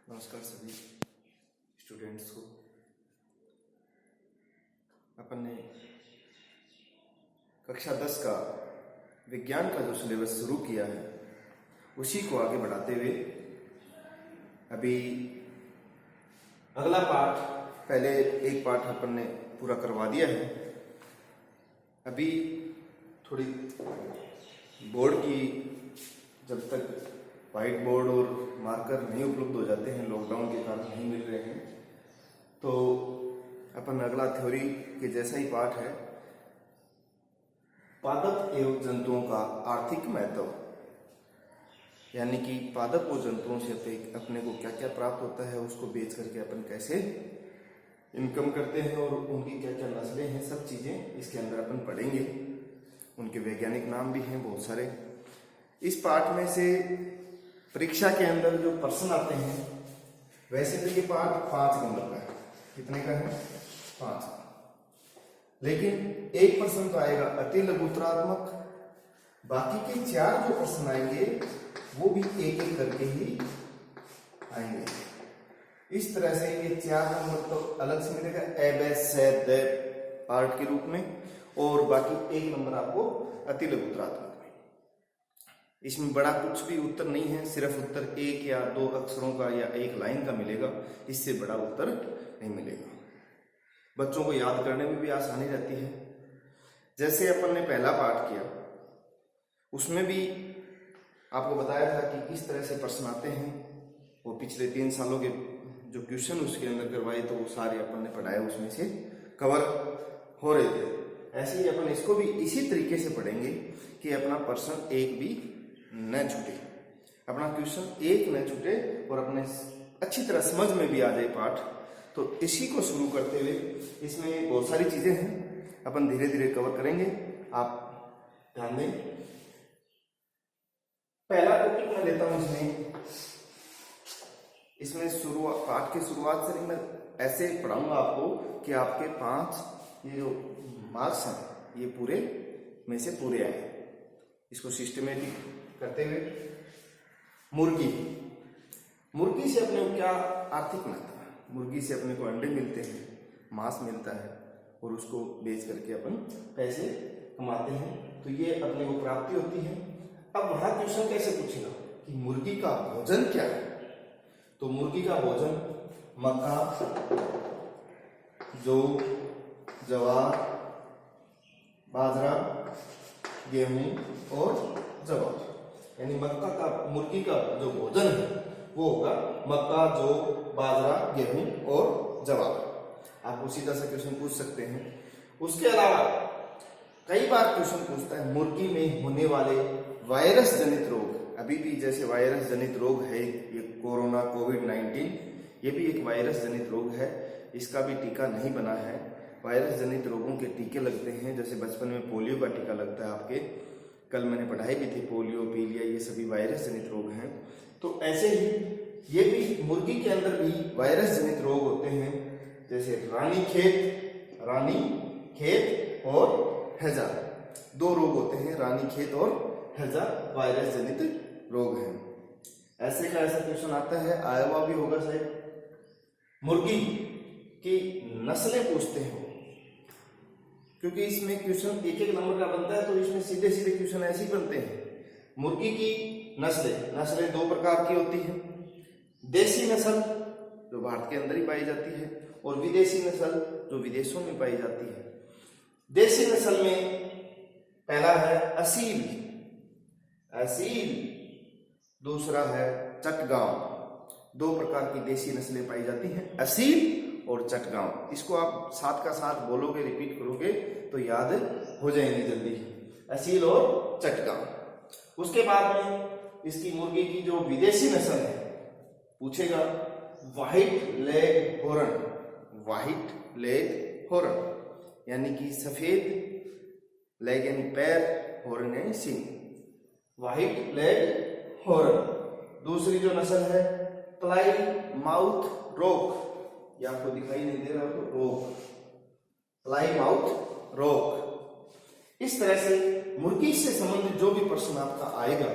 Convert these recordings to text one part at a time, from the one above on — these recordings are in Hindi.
नमस्कार सभी स्टूडेंट्स को। अपन ने कक्षा 10 का विज्ञान का जो सिलेबस शुरू किया है उसी को आगे बढ़ाते हुए अभी अगला पाठ, पहले एक पाठ अपन ने पूरा करवा दिया है। अभी थोड़ी बोर्ड की, जब तक व्हाइट बोर्ड और मार्कर नहीं उपलब्ध हो जाते हैं, लॉकडाउन के कारण नहीं मिल रहे हैं, तो अपन अगला थ्योरी के जैसा ही पाठ है, पादप एवं जंतुओं का आर्थिक महत्व, यानी कि पादप और जंतुओं से अपने को क्या क्या प्राप्त होता है, उसको बेच करके अपन कैसे इनकम करते हैं और उनकी क्या क्या नस्लें हैं, सब चीजें इसके अंदर अपन पढ़ेंगे। उनके वैज्ञानिक नाम भी हैं बहुत सारे। इस पाठ में से परीक्षा के अंदर जो प्रश्न आते हैं, वैसे तो ये पाठ 5 नंबर का है। कितने का है? 5। लेकिन एक प्रश्न तो आएगा अति लघुत्तरात्मक, बाकी के 4 जो प्रश्न आएंगे वो भी एक एक करके ही आएंगे। इस तरह से ये 4 नंबर तो अलग से मिलेगा ए पार्ट के रूप में, और बाकी 1 नंबर आपको अति लघुत्तरात्मक। इसमें बड़ा कुछ भी उत्तर नहीं है, सिर्फ उत्तर 1 या 2 अक्षरों का या 1 लाइन का मिलेगा, इससे बड़ा उत्तर नहीं मिलेगा। बच्चों को याद करने में भी आसानी रहती है। जैसे अपन ने पहला पाठ किया, उसमें भी आपको बताया था कि किस तरह से प्रश्न आते हैं। वो पिछले 3 सालों के जो क्वेश्चन उसके अंदर करवाए, तो वो सारे अपन ने पढ़ाए, उसमें से कवर हो रहे थे। ऐसे ही अपन इसको भी इसी तरीके से पढ़ेंगे कि अपना प्रश्न एक भी न छूटे, अपना क्वेश्चन एक न छूटे और अपने अच्छी तरह समझ में भी आ जाए पाठ। तो इसी को शुरू करते हुए, इसमें बहुत सारी चीजें हैं, अपन धीरे धीरे कवर करेंगे, आप ध्यान दें। पहला टॉपिक मैं लेता हूं इसमें पाठ की शुरुआत से नहीं, मैं ऐसे पढ़ाऊंगा आपको कि आपके 5 ये जो मार्क्स हैं ये पूरे में से पूरे आए। इसको सिस्टमेटिक करते हुए, मुर्गी से अपने को क्या आर्थिक महत्व है? मुर्गी से अपने को अंडे मिलते हैं, मांस मिलता है, और उसको बेच करके अपन पैसे कमाते हैं, तो ये अपने को प्राप्ति होती है। अब वहां क्वेश्चन कैसे पूछेगा कि मुर्गी का भोजन क्या है? तो मुर्गी का भोजन मक्का, जौ, ज्वार, बाजरा, गेहूं और जवार। यानी मुर्गी का जो भोजन है वो होगा मक्का, जौ, बाजरा, गेहूं और जवार। आप सीधा सा क्वेश्चन पूछ सकते हैं। उसके अलावा कई बार क्वेश्चन पूछता है मुर्गी में होने वाले वायरस जनित रोग। अभी भी जैसे वायरस जनित रोग है ये कोरोना, कोविड-19, ये भी एक वायरस जनित रोग है, इसका भी टीका नहीं बना है। वायरस जनित रोगों के टीके लगते हैं, जैसे बचपन में पोलियो का टीका लगता है आपके, कल मैंने पढ़ाई भी थी, पोलियो, पीलिया, ये सभी वायरस जनित रोग हैं। तो ऐसे ही ये भी मुर्गी के अंदर भी वायरस जनित रोग होते हैं, जैसे रानीखेत और हैजा, 2 रोग होते हैं, रानीखेत और हैजा वायरस जनित रोग हैं। ऐसे का ऐसा क्वेश्चन आता है, आया हुआ भी होगा शायद। मुर्गी की नस्लें पूछते हैं, क्योंकि इसमें क्वेश्चन 1-1 नंबर का बनता है, तो इसमें सीधे सीधे क्वेश्चन ऐसे ही बनते हैं। मुर्गी की नस्लें 2 प्रकार की होती हैं, देसी नस्ल जो भारत के अंदर ही पाई जाती है, और विदेशी नस्ल जो विदेशों में पाई जाती है। देसी नस्ल में पहला है असील, दूसरा है चटगांव। 2 प्रकार की देसी नस्लें पाई जाती हैं, असील और चटगांव। इसको आप साथ का साथ बोलोगे, रिपीट करोगे तो याद हो जाएंगे जल्दी, असील और चटगांव। उसके बाद में इसकी मुर्गी की जो विदेशी नस्ल है पूछेगा व्हाइट लेग हॉर्न, यानी कि सफेद लेग यानी पैर, हॉर्न यानी सींग, व्हाइट लेग हॉर्न। दूसरी जो नस्ल है प्लाई माउथ रॉक, ये आपको दिखाई नहीं दे रहा हो, रोक, प्लाई माउथ रॉक। इस तरह से मुर्गी से संबंधित जो भी प्रश्न आपका आएगा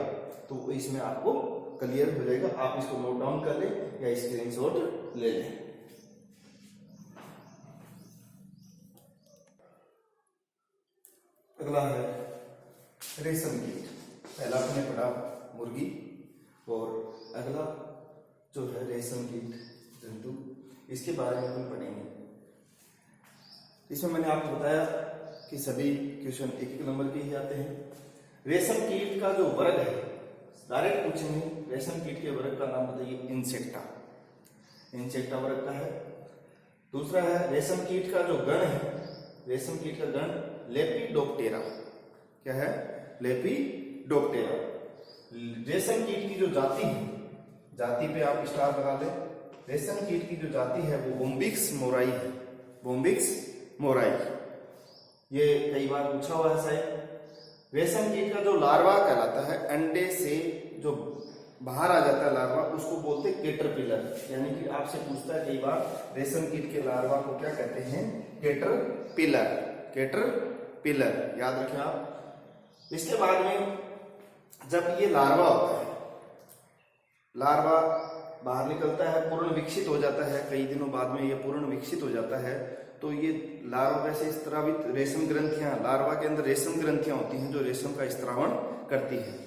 तो इसमें आपको क्लियर हो जाएगा। आप इसको नोट डाउन कर लें या स्क्रीनशॉट ले लें। अगला है रेशम कीट। पहला आपने पढ़ा मुर्गी और अगला जो है रेशम कीट जंतु, इसके बारे में हम पढ़ेंगे। इसमें मैंने आपको बताया कि सभी क्वेश्चन एक एक नंबर के ही आते हैं। रेशम कीट का जो वर्ग है, डायरेक्ट पूछेंगे रेशम कीट के वर्ग का नाम बताइए। इंसेक्टा, इंसेक्टा वर्ग का है। दूसरा है रेशम कीट का जो गण है, रेशम कीट का गण लेपिडोप्टेरा। क्या है? लेपिडोप्टेरा। रेशम कीट की जो जाति है, जाति पे आप स्टार लगा लें। रेशम कीट की जो जाति है वो बोम्बिक्स मोराई है, बोम्बिक्स मोराई। ये कई बार पूछा हुआ है शायद। रेशम कीट का जो लार्वा कहलाता है, अंडे से जो बाहर आ जाता है लार्वा, उसको बोलते हैं कैटरपिलर। यानी कि आपसे पूछता है कई बार रेशम कीट के लार्वा को क्या कहते हैं? कैटरपिलर, कैटरपिलर, याद रखें आप। इसके बाद में जब ये लार्वा होता है, लार्वा बाहर निकलता है, पूर्ण विकसित हो जाता है, कई दिनों बाद में ये पूर्ण विकसित हो जाता है, तो ये लार्वा से स्रावित रेशम ग्रंथियां, लार्वा के अंदर रेशम ग्रंथियां होती हैं जो रेशम का स्त्रावण करती हैं।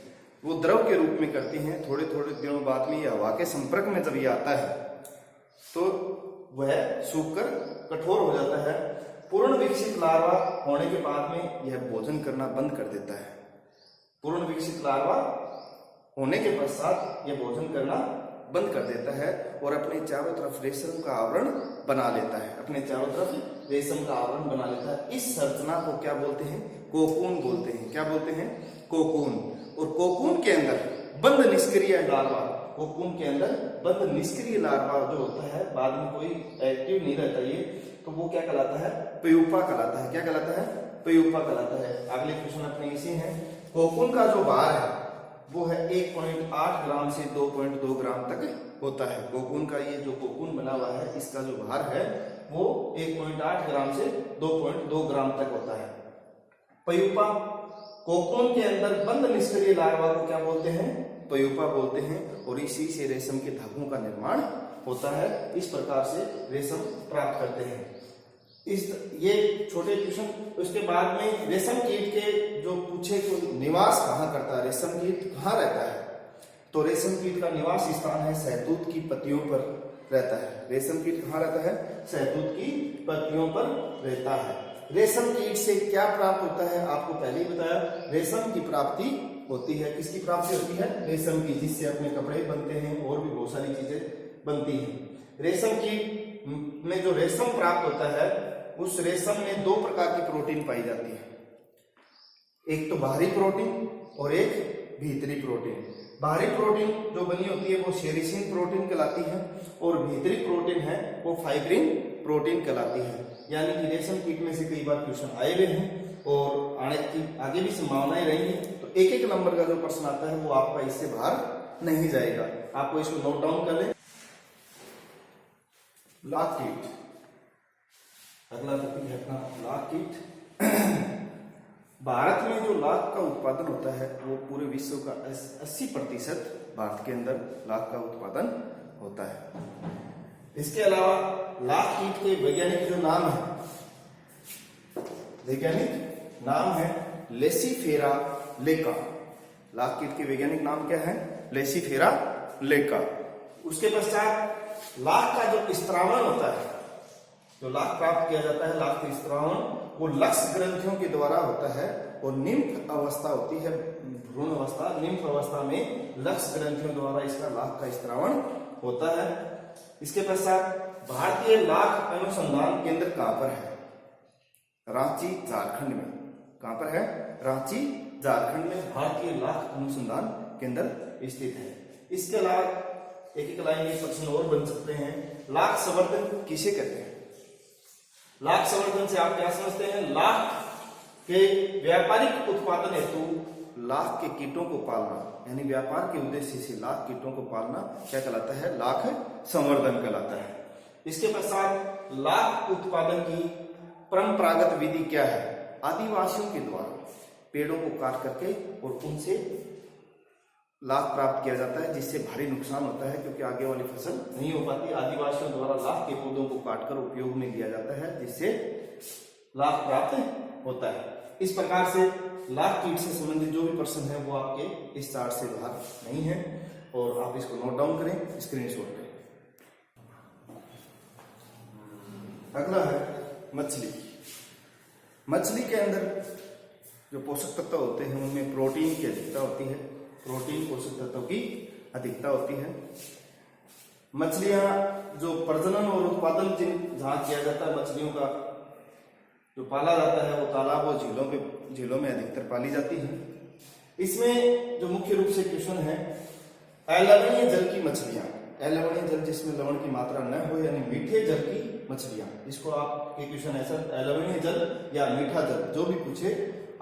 वो द्रव के रूप में करती हैं। थोड़े थोड़े दिनों बाद में ये हवा के संपर्क में जब ये आता है तो वह सूखकर कठोर हो जाता है। पूर्ण विकसित लार्वा होने के बाद में यह भोजन करना बंद कर देता है। पूर्ण विकसित लार्वा होने के पश्चात यह भोजन करना बंद कर देता है और अपने चारों तरफ रेशम का आवरण बना लेता है, अपने चारों तरफ रेशम का आवरण बना लेता है। इस संरचना को क्या बोलते हैं? कोकून बोलते हैं। क्या बोलते हैं? कोकून। और कोकून के अंदर बंद निष्क्रिय लार्वा, कोकून के अंदर बंद निष्क्रिय लार्वा जो होता है, बाद में कोई एक्टिव नहीं रहता ये, तो वो क्या कहलाता है? प्यूपा कहलाता है। क्या कहलाता है? प्यूपा कहलाता है। अगले क्वेश्चन अपने इसी हैं। कोकून का जो भार है वो है 1.8 ग्राम से 2.2 ग्राम तक होता है। कोकून का ये जो कोकून बना हुआ है, इसका जो भार है वो 1.8 ग्राम से 2.2 ग्राम तक होता है। प्यूपा, कोकून के अंदर बंद निष्क्रिय लार्वा को क्या बोलते हैं? प्यूपा बोलते हैं। और इसी से रेशम के धागों का निर्माण होता है। इस प्रकार से रेशम प्राप्त करते हैं। ये छोटे क्वेश्चन। उसके बाद में रेशम कीट के जो पूछे तो निवास कहाँ करता है, रेशम कीट कहाँ रहता है, तो रेशम कीट का निवास स्थान है शहतूत की पत्तियों पर रहता है। रेशम कीट कहाँ रहता है? शहतूत की पत्तियों पर रहता है। रेशम कीट से क्या प्राप्त होता है? आपको पहले ही बताया, रेशम की प्राप्ति होती है। किसकी प्राप्ति होती है? रेशम की, जिससे अपने कपड़े बनते हैं और भी बहुत सारी चीजें बनती हैं। रेशम कीट में जो रेशम प्राप्त होता है, उस रेशम में 2 प्रकार की प्रोटीन पाई जाती है। एक तो बाहरी प्रोटीन और एक भीतरी प्रोटीन। बाहरी प्रोटीन जो बनी होती है वो सेरिसिन प्रोटीन कहलाती है और भीतरी प्रोटीन है वो फाइब्रिन प्रोटीन कहलाती है। यानी कि रेशम कीट में से कई बार क्वेश्चन आए हुए हैं और आगे भी संभावनाएं रहेंगी। तो एक एक नंबर का जो प्रश्न आता है वो आपका इससे बाहर नहीं जाएगा। आपको इसको नोट डाउन कर लें। लाख कीट, अगला टॉपिक है अपना लाख कीट। भारत में जो लाख का उत्पादन होता है वो पूरे विश्व का 80% भारत के अंदर लाख का उत्पादन होता है। इसके अलावा लाख कीट के वैज्ञानिक जो नाम है, वैज्ञानिक नाम है लेसिफेरा लेका। लाख कीट के वैज्ञानिक नाम क्या है? लेसिफेरा लेका। उसके पश्चात लाख का जो स्त्रावण होता है, जो लाख प्राप्त किया जाता है, लाख का स्त्रावण वो लक्ष्य ग्रंथियों के द्वारा होता है और निम्फ अवस्था होती है, भ्रूण अवस्था, निम्फ अवस्था में लक्ष्य ग्रंथियों द्वारा इसका लाख का स्त्रावण होता है। इसके पश्चात भारतीय लाख अनुसंधान केंद्र कहां पर है? रांची, झारखंड में। कहां पर है? रांची, झारखंड में भारतीय लाख अनुसंधान केंद्र स्थित है। इसके अलावा एक एक लाइन में प्रश्न और बन सकते हैं। लाख संवर्धन किसे कहते हैं? लाख संवर्धन से आप क्या समझते हैं? लाख के व्यापारिक उत्पादन हेतु लाख के कीटों को पालना, यानी व्यापार के उद्देश्य से लाख कीटों को पालना क्या कहलाता है? लाख संवर्धन कहलाता है। इसके पश्चात लाख उत्पादन की परंपरागत विधि क्या है? आदिवासियों के द्वारा पेड़ों को काट करके और उनसे लाभ प्राप्त किया जाता है, जिससे भारी नुकसान होता है क्योंकि आगे वाली फसल नहीं हो पाती। आदिवासियों द्वारा लाख के पौधों को काटकर उपयोग में लिया जाता है, जिससे लाभ प्राप्त होता है। इस प्रकार से लाख कीट से संबंधित जो भी प्रश्न है वो आपके इस चार्ट से बाहर नहीं है, और आप इसको नोट डाउन करें, स्क्रीनशॉट करें। अगला है मछली। मछली के अंदर जो पोषक तत्व होते हैं उनमें प्रोटीन की अधिकता होती है। प्रोटीन पोषक तत्वों की अधिकता होती है। मछलियां जो प्रजनन और उत्पादन जहां किया जाता है, मछलियों का जो पाला जाता है वो तालाब और झीलों में अधिकतर पाली जाती है। इसमें जो मुख्य रूप से क्वेश्चन है, अलवणीय जल की मछलियां, अलवणीय जल जिसमें लवण की मात्रा न हो, यानी मीठे जल की मछलियां, इसको आपके क्वेश्चन है सर अलवणीय जल या मीठा जल, जो भी पूछे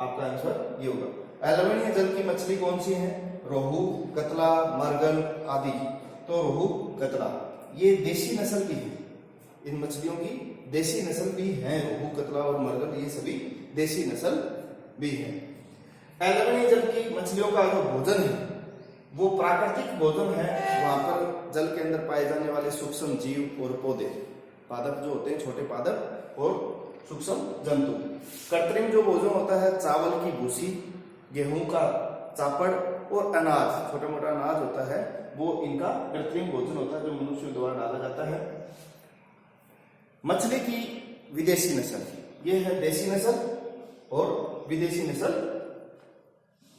आपका आंसर ये होगा। अलवणीय जल की मछली कौन सी है? रोहू, कतला, मरगल आदि। तो रोहू, कतला ये देशी नस्ल की है। इन मछलियों की देशी नस्ल भी है। रोहू, कतला और मरगल ये सभी देशी नस्ल भी है। अलवणीय जल की मछलियों का जो भोजन है वो प्राकृतिक भोजन है। वहां पर जल के अंदर पाए जाने वाले सूक्ष्म जीव और पौधे, पादप जो होते हैं, छोटे पादप और सूक्ष्म जंतु। कृत्रिम जो भोजन होता है, चावल की भूसी, गेहूं का चापड़ और अनाज, छोटा मोटा अनाज होता है, वो इनका कृत्रिम भोजन होता है जो मनुष्य द्वारा डाला जाता है। मछली की विदेशी नस्ल, ये है देशी नस्ल और विदेशी नस्ल।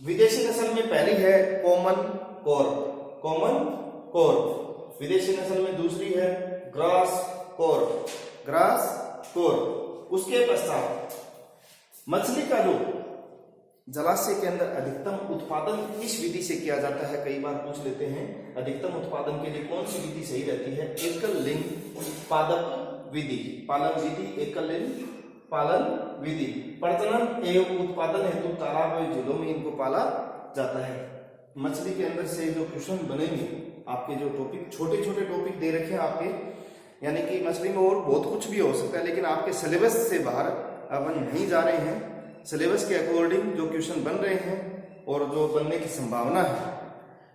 विदेशी नस्ल में पहली है कॉमन कॉर्प, कॉमन कॉर्प। विदेशी नस्ल में दूसरी है ग्रास कॉर्प, ग्रास कॉर्प। उसके पश्चात मछली का जो जलाशय के अंदर अधिकतम उत्पादन किस विधि से किया जाता है, कई बार पूछ लेते हैं। अधिकतम उत्पादन के लिए कौन सी विधि सही रहती है? एकल लिंग पादप विधि, पालन विधि, एकल लिंग पालन विधि। प्रजनन एवं उत्पादन हेतु तालाब और झीलों में इनको पाला जाता है। मछली के अंदर से जो क्वेश्चन बनेंगे, आपके जो टॉपिक, छोटे छोटे टॉपिक दे रखे हैं आपके, यानी कि मछली में और बहुत कुछ भी हो सकता है, लेकिन आपके सिलेबस से बाहर अपन नहीं जा रहे हैं। सिलेबस के अकॉर्डिंग जो क्वेश्चन बन रहे हैं और जो बनने की संभावना है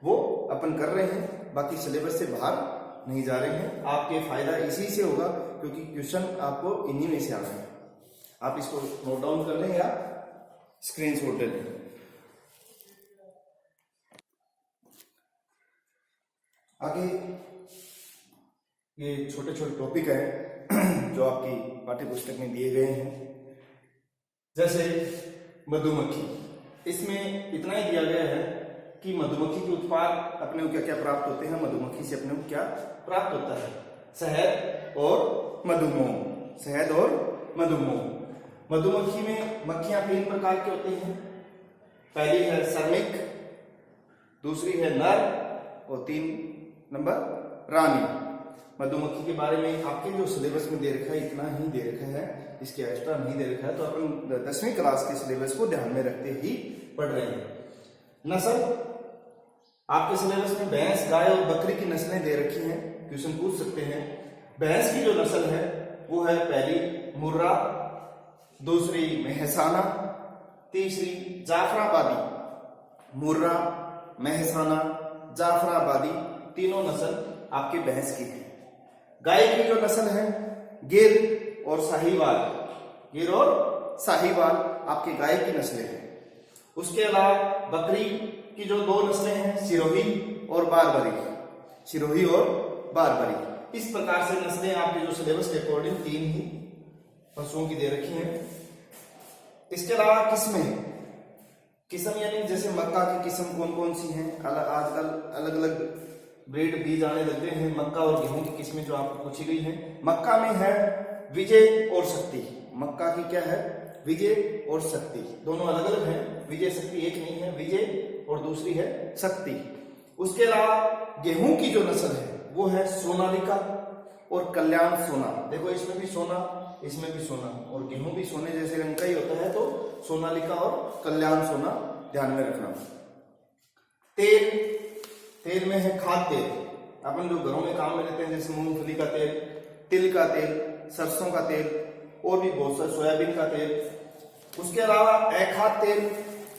वो अपन कर रहे हैं, बाकी सिलेबस से बाहर नहीं जा रहे हैं। आपके फायदा इसी से होगा क्योंकि क्वेश्चन आपको इन्हीं में से आना है। आप इसको नोट डाउन कर लें या स्क्रीनशॉट ले लें। आगे ये छोटे छोटे टॉपिक है जो आपकी पाठ्य पुस्तक में दिए गए हैं, जैसे मधुमक्खी। इसमें इतना ही दिया गया है कि मधुमक्खी के उत्पाद अपने को क्या क्या प्राप्त होते हैं, मधुमक्खी से अपने को क्या प्राप्त होता है। शहद और मधुमोम, शहद और मधुमोम। मधुमक्खी में मक्खियां 3 प्रकार की होती हैं। पहली है श्रमिक, दूसरी है नर और 3 नंबर रानी। मधुमक्खी के बारे में आपके जो सिलेबस में दे रखा है इतना ही दे रखा है, इसके एक्स्ट्रा नहीं दे रखा है, तो अपन 10वीं क्लास के सिलेबस को ध्यान में रखते ही पढ़ रहे हैं। नस्ल आपके सिलेबस में भैंस, गाय और बकरी की नस्लें दे रखी हैं, क्वेश्चन पूछ सकते हैं। भैंस की जो नस्ल है वो है पहली मुर्रा, दूसरी मेहसाना, तीसरी जाफराबादी। मुर्रा, मेहसाना, जाफराबादी तीनों नस्ल आपके भैंस की है। गाय की जो नस्ल है गिर और साहिवाल, गिर और साहिवाल आपके गाय की नस्लें हैं। उसके अलावा बकरी की जो 2 नस्लें हैं, सिरोही और बारबरी, सिरोही और बारबरी। इस प्रकार से नस्लें आपके जो सिलेबस के अकॉर्डिंग 3 ही पशुओं की दे रखी हैं। इसके अलावा किस्में, किस्म यानी जैसे मक्का की किस्म कौन कौन सी हैं, आजकल अलग अलग ब्रीड बीज आने लग गए हैं। मक्का और गेहूं की किस्में जो आपको पूछी गई हैं, मक्का में है विजय और शक्ति। मक्का की क्या है? विजय और शक्ति, दोनों अलग अलग हैं। विजय शक्ति एक नहीं है, विजय और दूसरी है शक्ति। उसके अलावा गेहूं की जो नस्ल है वो है सोनालिका और कल्याण सोना। देखो इसमें भी सोना, इसमें भी सोना, और गेहूं भी सोने जैसे रंग का ही होता है, तो सोनालिका और कल्याण सोना ध्यान में रखना। तेल, तेल में है खाद्य तेल, अपन जो घरों में काम में लेते हैं, जैसे मूंगफली का तेल, तिल का तेल, सरसों का तेल और भी बहुत सारे, सोयाबीन का तेल। उसके अलावा अखाद्य तेल,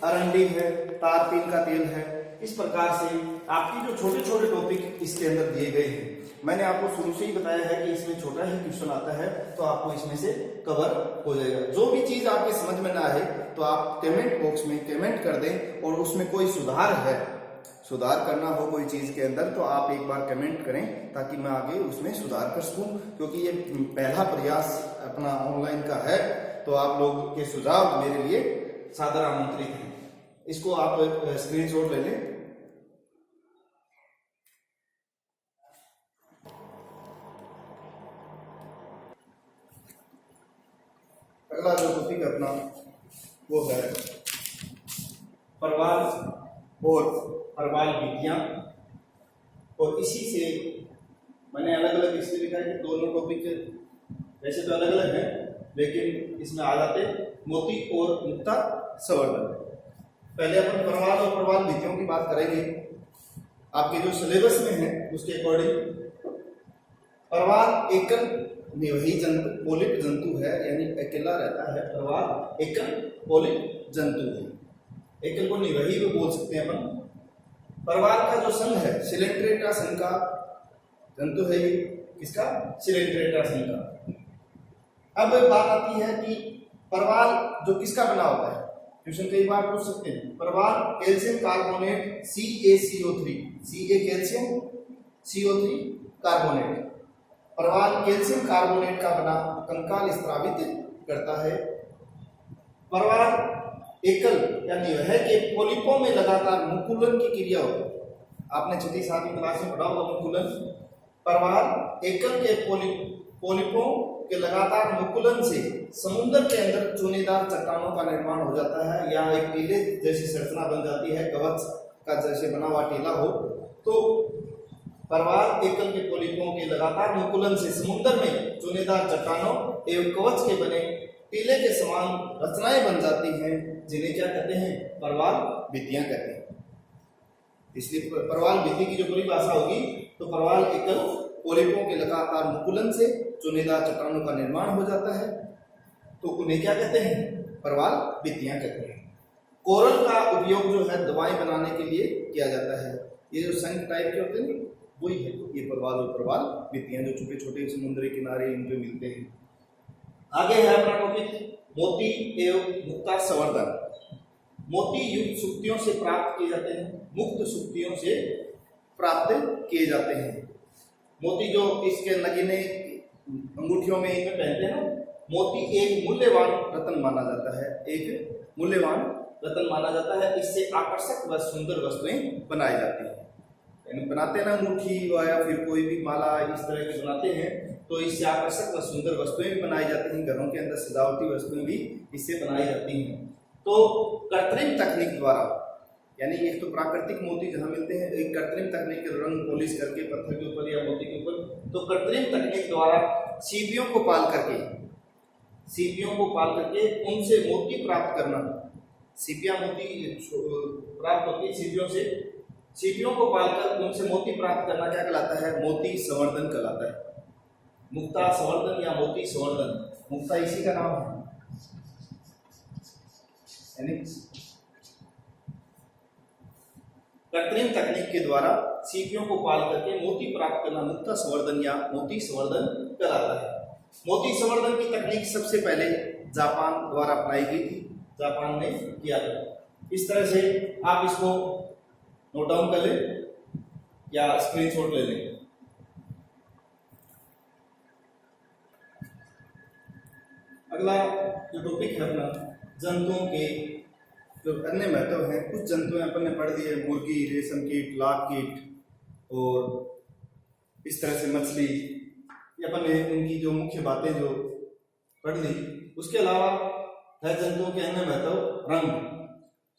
अरंडी है, तारपीन का तेल है, इस प्रकार से आपकी जो छोटे छोटे टॉपिक इसके अंदर दिए गए हैं, मैंने आपको शुरू से ही बताया है कि इसमें छोटा ही क्वेश्चन आता है तो आपको इसमें से कवर हो जाएगा। जो भी चीज आपके समझ में ना आए तो आप कमेंट बॉक्स में कमेंट कर दें, और उसमें कोई सुधार करना हो कोई चीज के अंदर तो आप एक बार कमेंट करें ताकि मैं आगे उसमें सुधार कर सकूं, क्योंकि ये पहला प्रयास अपना ऑनलाइन का है। तो आप लोगों के सुझाव मेरे लिए सादर आमंत्रित हैं। इसको आप स्क्रीनशॉट ले लें। अगला जो टॉपिक अपना वो है परवाल और परवाल विधियां, और इसी से मैंने अलग अलग इसलिए लिखा है कि दोनों टॉपिक वैसे तो अलग अलग हैं, लेकिन इसमें आ जाते मोती और मुक्ता संवर्धन। पहले अपन परवाल और परवाल विधियों की बात करेंगे। आपके जो सिलेबस में है उसके अकॉर्डिंग परवाल एकल निवही जंतु पोलिप जंतु है, यानी अकेला रहता है। परवाल एकल पोलिप जंतु है, एकल को निवही भी बोल सकते हैं अपन। परवाल का जो संघ है सिलेंट्रेटा संघ का जंतु है ये, किसका? सिलेंट्रेटा संघ का। अब बात आती है कि परवाल जो किसका बना होता है, क्वेश्चन कई बार पूछ सकते हैं। परवाल calcium carbonate CaCO3, Ca calcium CO3 carbonate. परवाल कैल्शियम कार्बोनेट का बना कंकाल स्रावित करता है। परवाल एकल यानी वह के पोलिपों में लगातार मुकुलन की क्रिया होती है। आपने छठी सातवीं क्लास में पढ़ा होगा मुकुलन। परवाल एकल के पोलिपों के लगातार मुकुलन से समुद्र के अंदर चूनेदार चट्टानों का निर्माण हो जाता है, या एक टीले जैसी संरचना बन जाती है, कवच का जैसे बना हुआ टीला हो। तो परवाल एकल के पोलिपों के लगातार मुकुलन से समुद्र में चूनेदार चट्टानों एवं कवच के बने टीले के समान रचनाएं बन जाती हैं, जिन्हें क्या कहते हैं? परवाल विधियां कहते हैं। इसलिए परवाल विधि की जो पूरी भाषा होगी तो परवाल एकल पोलिपों के लगातार मुकुलन से चुनेदार चट्टानों का निर्माण हो जाता है, तो उन्हें क्या कहते हैं? परवाल विधियां कहते हैं। कोरल का उपयोग जो है दवाएं बनाने के लिए किया जाता है। ये जो संघ टाइप के होते हैं वही है ये परवाल और परवाल विधियां, जो छोटे छोटे समुद्री किनारे इन पे मिलते हैं। आगे है अपना टॉपिक मोती एवं मुक्ता संवर्धन। मोती युक्त सुक्तियों से प्राप्त किए जाते हैं, मुक्त सुक्तियों से प्राप्त किए जाते हैं। मोती जो इसके नगीने अंगूठियों में इनमें पहनते हैं ना, मोती एक मूल्यवान रत्न माना जाता है, एक मूल्यवान रत्न माना जाता है। इससे आकर्षक व सुंदर वस्तुएं बनाई जाती हैं। बनाते हैं ना अंगूठी या फिर कोई भी माला इस तरह की बनाते हैं, तो इससे आकर्षक व सुंदर वस्तुएं भी बनाई जाती हैं। घरों के अंदर सजावटी वस्तुएं भी इससे बनाई जाती हैं। तो कृत्रिम तकनीक द्वारा, यानी एक तो प्राकृतिक मोती जहां मिलते हैं, एक कृत्रिम तकनीक रंग पॉलिश करके पत्थर के ऊपर या मोती के ऊपर, तो कृत्रिम तकनीक द्वारा सीपियों को पाल करके उनसे मोती प्राप्त करना। सीपियां मोती प्राप्त होती है सीपियों से, सीपियों को पालकर उनसे मोती प्राप्त करना क्या कहलाता है? मोती संवर्धन कहलाता है। मुक्ता संवर्धन या मोती संवर्धन, मुक्ता इसी का नाम है। कृत्रिम तकनीक के द्वारा सीपियों को पाल करके मोती प्राप्त करना मुक्ता संवर्धन या मोती संवर्धन कहलाता है। मोती संवर्धन की तकनीक सबसे पहले जापान द्वारा अपनाई गई थी, जापान ने किया था। इस तरह से आप इसको नोट डाउन कर लें या स्क्रीनशॉट ले लें। अगला जो टॉपिक है अपना जंतुओं के जो अन्य महत्व हैं। कुछ जंतु अपन ने पढ़ दिए, मुर्गी, रेशम कीट, लाख कीट और इस तरह से मछली, ये अपन ने उनकी जो मुख्य बातें जो पढ़ ली। उसके अलावा है जंतुओं के अन्य महत्व रंग।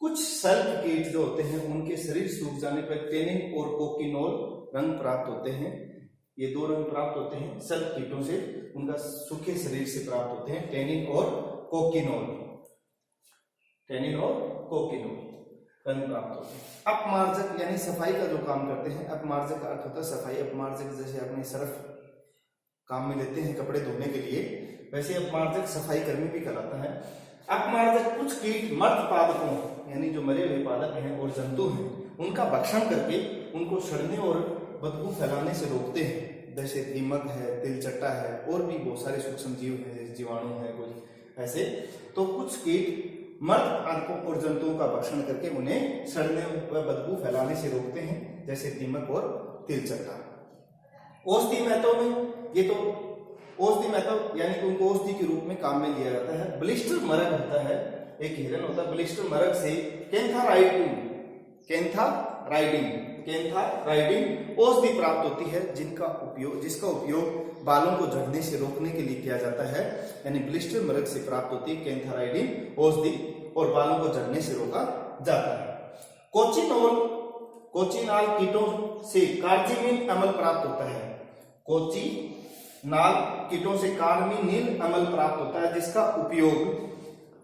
कुछ सल्क कीट जो होते हैं उनके शरीर सूख जाने पर टेनिन और कोकिनोल रंग प्राप्त होते हैं। ये दो रंग प्राप्त होते हैं सल्क कीटों से, उनका सूखे शरीर से प्राप्त होते हैं टेनिन और कोकिनोल। टेनिन और कोकिनोल रंग प्राप्त होते हैं। अपमार्जक यानी सफाई का जो काम करते हैं, अपमार्जक का अर्थ होता है सफाई। अपमार्जक जैसे अपने सर्फ काम में लेते हैं कपड़े धोने के लिए, वैसे अपमार्जक सफाई कर्मी भी कहलाता है। अपमार्जक कुछ कीट मर्द पादपों यानी जो मरे हुए पादप हैं और जंतु हैं उनका भक्षण करके उनको सड़ने और बदबू फैलाने से रोकते हैं। जैसे दीमक है, तिलचट्टा है, और भी बहुत सारे सूक्ष्म जीव हैं, जैसे जीवाणु है कुछ ऐसे। तो कुछ कीट मर्द अंकों और जंतुओं का भक्षण करके उन्हें सड़ने व बदबू फैलाने से रोकते हैं, जैसे दीमक और तिलचट्टा। औषधि महत्व में, ये तो औषधि महत्व यानी कि उनको औषधि के रूप में काम में लिया जाता है। ब्लिस्टर मरग होता है, एक हिरन होता है, ब्लिस्टर मरग से कैंथाराइडिन औषधि प्राप्त होती है, जिसका उपयोग बालों को झड़ने से रोकने के लिए किया जाता है। यानी ब्लिस्टर मरग से प्राप्त होती है कैंथाराइडिन औषधि, और बालों को झड़ने से रोका जाता है। कोचिनॉल कीटों से कार्जिनिल अम्ल प्राप्त होता है। कोचिनॉल कीटों से कार्जिनिल अम्ल प्राप्त होता है, जिसका उपयोग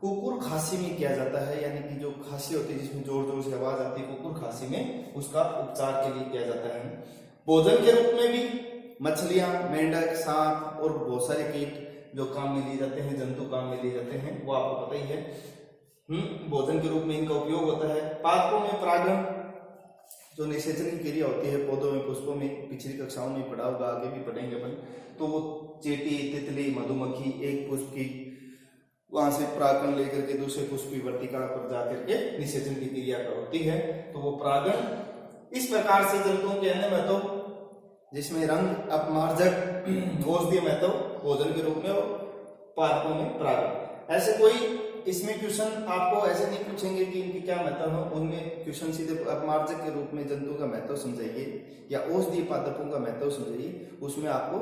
कुकुर खांसी में किया जाता है। यानी कि जो खांसी होती है जिसमें जोर जोर से आवाज आती है, कुकुर खांसी में उसका उपचार के लिए किया जाता है। भोजन के रूप में भी मछलियां, मेंढक, सांप और बहुत सारे कीट जो काम में लिए जाते हैं, जंतु काम में लिए जाते हैं, वो आपको पता ही है। भोजन के रूप में इनका उपयोग होता है। पादपों में परागण, जो निषेचन की क्रिया होती है पौधों में, पुष्पों में, पिछली कक्षाओं में पढ़ा होगा, आगे भी पढ़ेंगे अपन। तो वो चींटी, तितली, मधुमक्खी एक पुष्प की वहां से परागण लेकर के दूसरे पुष्प की वर्तिका पर जाकर के निषेचन की क्रिया होती है। तो वो परागण इस प्रकार से जंतुओं के अन्य महत्व, जिसमें रंग, अपमार्जक, औषधीय महत्व भोजन के रूप में, और पादपों में परागण। ऐसे कोई इसमें क्वेश्चन आपको ऐसे नहीं पूछेंगे कि इनके क्या महत्व है, उनमें क्वेश्चन सीधे अपमार्जक के रूप में जंतु का महत्व समझाइए या औषधीय पादपों का महत्व समझाइए, उसमें आपको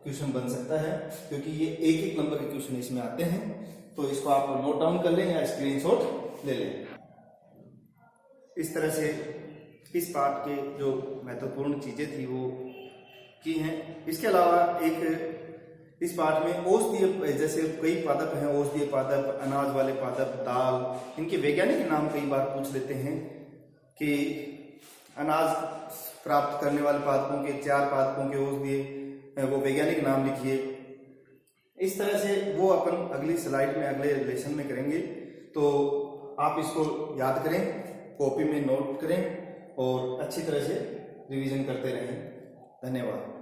क्वेश्चन बन सकता है, क्योंकि ये एक एक नंबर के क्वेश्चन इसमें आते हैं। तो इसको आप नोट डाउन कर लें या स्क्रीनशॉट ले लें। इस तरह से इस पाठ के जो महत्वपूर्ण चीजें थी वो की हैं। इसके अलावा एक इस पाठ में औषधीय, जैसे कई पादप हैं, औषधीय पादप, अनाज वाले पादप, दाल, इनके वैज्ञानिक नाम कई बार पूछ लेते हैं कि अनाज प्राप्त करने वाले पादपों के 4 पादपों के औषधीय वो वैज्ञानिक नाम लिखिए। इस तरह से वो अपन अगली स्लाइड में, अगले लेसन में करेंगे। तो आप इसको याद करें, कॉपी में नोट करें और अच्छी तरह से रिवीजन करते रहें। धन्यवाद।